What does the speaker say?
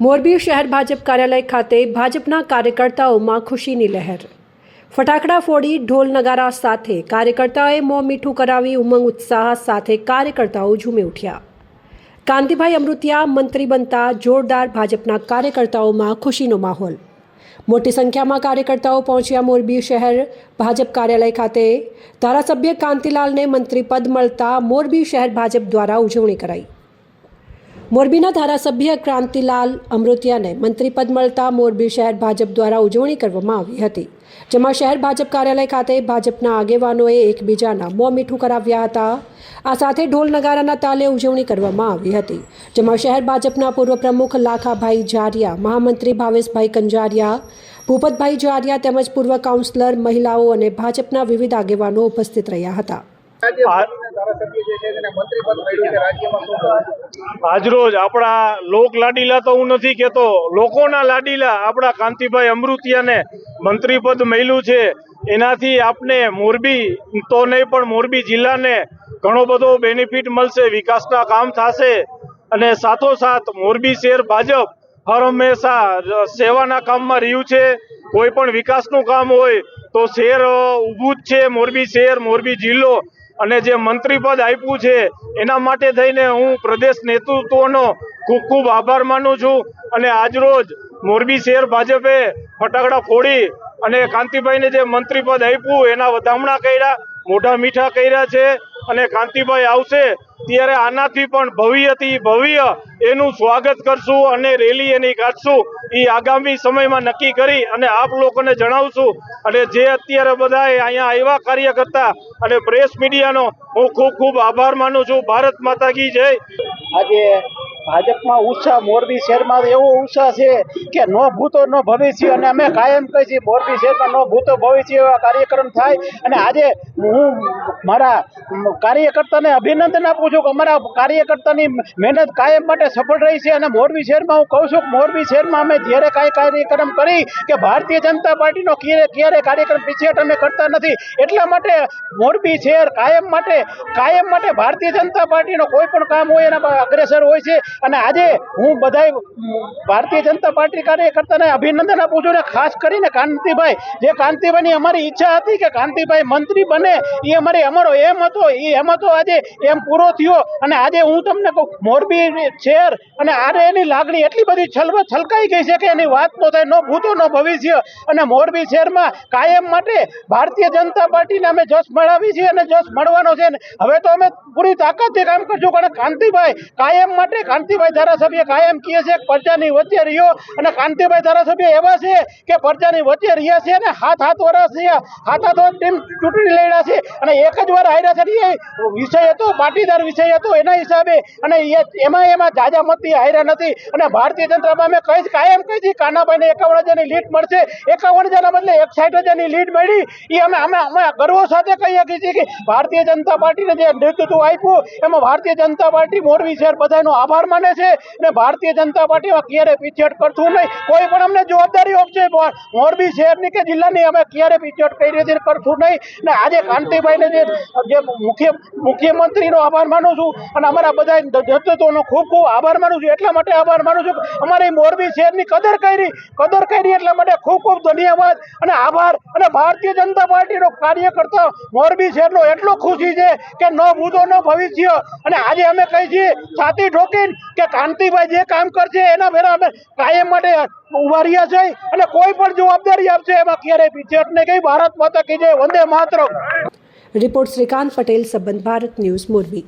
મોરબી શહેર ભાજપ કાર્યાલય ખાતે ભાજપના કાર્યકર્તાઓમાં ખુશીની લહેર। ફટાકડા ફોડી ઢોલ નગારા સાથે કાર્યકર્તાઓએ મોં મીઠું કરાવી ઉમંગ ઉત્સાહ સાથે કાર્યકર્તાઓ ઝૂમી ઉઠ્યા। કાંતિભાઈ અમૃતિયા મંત્રી બનતા જોરદાર ભાજપના કાર્યકર્તાઓમાં ખુશીનો માહોલ। મોટી સંખ્યામાં કાર્યકર્તાઓ પહોંચ્યા મોરબી શહેર ભાજપ કાર્યાલય ખાતે। ધારાસભ્ય કાંતિલાલને મંત્રી પદ મળતા મોરબી શહેર ભાજપ દ્વારા ઉજવણી કરાઈ। મોરબીના ધારાસભ્ય કાંતિલાલ અમૃતિયાને મંત્રી પદ મળતા મોરબી શહેર ભાજપ દ્વારા ઉજવણી કરવામાં આવી હતી, જેમાં શહેર ભાજપ કાર્યાલય ખાતે ભાજપના આગેવાનોએ એકબીજાના મોં મીઠું કરાવ્યા હતા। આ સાથે ઢોલ નગારાના તાલે ઉજવણી કરવામાં આવી હતી, જેમાં શહેર ભાજપના પૂર્વ પ્રમુખ લાખાભાઈ જારિયા, મહામંત્રી ભાવેશભાઈ કંજારિયા, ભૂપતભાઈ જારિયા તેમજ પૂર્વ કાઉન્સિલર, મહિલાઓ અને ભાજપના વિવિધ આગેવાનો ઉપસ્થિત રહ્યા હતા। આજરોજ આપણા લોક લાડીલા તો હું નથી કહેતો, લોકોના લાડીલા આપણા કાંતિભાઈ અમૃતિયાને મંત્રી પદ મળ્યું છે। એનાથી આપને મોરબી તો નહીં પણ મોરબી જિલ્લાને ઘણો બધો બેનિફિટ મળશે, વિકાસના કામ થશે અને સાથોસાથ મોરબી શહેર ભાજપ હર હંમેશા સેવાના કામમાં રહ્યું છે। કોઈ પણ વિકાસનું કામ હોય તો શહેર ઊભું જ છે, મોરબી શહેર, મોરબી જિલ્લો। અને જે મંત્રી પદ આપ્યું છે એના માટે થઈને હું પ્રદેશ નેતૃત્વનો ખૂબ ખૂબ આભાર માનું છું। અને આજરોજ મોરબી શહેર ભાજપે ફટાકડા ફોડી અને કાંતિભાઈને જે મંત્રી પદ આપ્યું એના વધામણા કર્યા, મોઢા મીઠા કર્યા છે। અને કાંતિભાઈ આવશે ત્યારે આનાથી પણ ભવ્યથી ભવ્ય એનું સ્વાગત કરશું અને રેલી એની કાઢશું, એ આગામી સમયમાં નક્કી કરી અને આપ લોકોને જણાવશું। અને જે અત્યારે બધા અહીંયા આવ્યા કાર્યકર્તા અને પ્રેસ મીડિયાનો હું ખૂબ ખૂબ આભાર માનું છું। ભારત માતા કી જય। આજે ભાજપમાં ઉત્સાહ મોરબી શહેરમાં એવો ઉત્સાહ છે કે નો ભૂતો નો ભવિષ્ય, અને અમે કાયમ કહી છીએ મોરબી શહેરમાં નો ભૂતો ભવિષ્ય એવા કાર્યક્રમ થાય। અને આજે હું મારા કાર્યકર્તાને અભિનંદન આપું છું કે અમારા કાર્યકર્તાની મહેનત કાયમ માટે સફળ રહી છે। અને મોરબી શહેરમાં હું કહું છું કે મોરબી શહેરમાં અમે જ્યારે કાંઈ કાર્યક્રમ કરી કે ભારતીય જનતા પાર્ટીનો ક્યારે કાર્યક્રમ પીછેહટ અમે કરતા નથી, એટલા માટે મોરબી શહેર કાયમ માટે ભારતીય જનતા પાર્ટીનો કોઈ પણ કામ હોય એના અગ્રેસર હોય છે। અને આજે હું બધાય ભારતીય જનતા પાર્ટી કાર્યકર્તાને અભિનંદન આપું છું। અને ખાસ કરીને કાંતિભાઈની અમારી ઈચ્છા હતી કે કાંતિભાઈ મંત્રી બને, એ અમારો એમ હતો, એ એમ હતો, આજે એમ પૂરો થયો। અને આજે હું તમને કહું, મોરબી શહેર અને આરે એની લાગણી એટલી બધી છલકાઈ ગઈ છે કે એની વાત ન થાય, નો ભૂતો નો ભવિષ્ય। અને મોરબી શહેરમાં કાયમ માટે ભારતીય જનતા પાર્ટીને અમે જશ મળાવી છીએ અને જશ મળવાનો છે। હવે તો અમે પૂરી તાકાતથી કામ કરશું, કારણ કાંતિભાઈ કાયમ માટે, કાંતિભાઈ ધારાસભ્ય કાયમ કહે છે પ્રજાની વચ્ચે રહ્યો, અને કાંતિભાઈ ધારાસભ્ય એવા છે કે પ્રજાની વચ્ચે રહ્યા છે અને હાથ વર્ષ રહ્યા, હાથ ટીમ ચૂંટણી લડ્યા છે અને એક જ વાર હાર્યા છે। એ વિષય હતો, પાટીદાર વિષય હતો, એના હિસાબે, અને એમાં જાજા મતથી હાર્યા નથી। અને ભારતીય જનતા અમે કાયમ કહી છીએ કાનાભાઈને 51,000ની લીડ મળશે, 51,000ના બદલે 61,000ની લીડ મળી। એ અમે ગર્વ સાથે કહી શકીએ છીએ કે ભારતીય જનતા પાર્ટીને જે નેતૃત્વ આપ્યું એમાં ભારતીય જનતા પાર્ટી મોરબી શહેર બધાનો આભાર માને છે। અને ભારતીય જનતા પાર્ટીમાં ક્યારે પીછેહટ કરશું નહીં, કોઈ પણ અમને જવાબદારી આપશે મોરબી શહેરની કે જિલ્લાની, અમે ક્યારે પીછેહટ કરી છે કરશું નહીં। અને આજે કાંતિભાઈને જે મુખ્યમંત્રીનો આભાર માનું છું અને અમારા બધા નેતૃત્વનો ખૂબ ખૂબ આભાર માનું છું। એટલા માટે આભાર માનું છું કે અમારી મોરબી શહેરની કદર કરી, એટલા માટે ખૂબ ખૂબ ધન્યવાદ અને આભાર। અને ભારતીય જનતા પાર્ટીનો કાર્યકર્તા મોરબી શહેરનો એટલો ખુશી છે કે નો ભૂતો નો ભવિષ્ય। અને આજે અમે કહી છીએ છાતી ઠોકીને કે કાંતિભાઈ જે કામ કરશે એના ભેરા અમે કાયમ માટે ઉભા રહ્યા છે અને કોઈ પણ જવાબદારી આપશે એમાં ક્યારેય પીછેહટ નહીં ગઈ। ભારત માતા કી જય, વંદે માતરમ। રિપોર્ટ શ્રીકાંત પટેલ, સંબંધ ભારત ન્યૂઝ, મોરબી।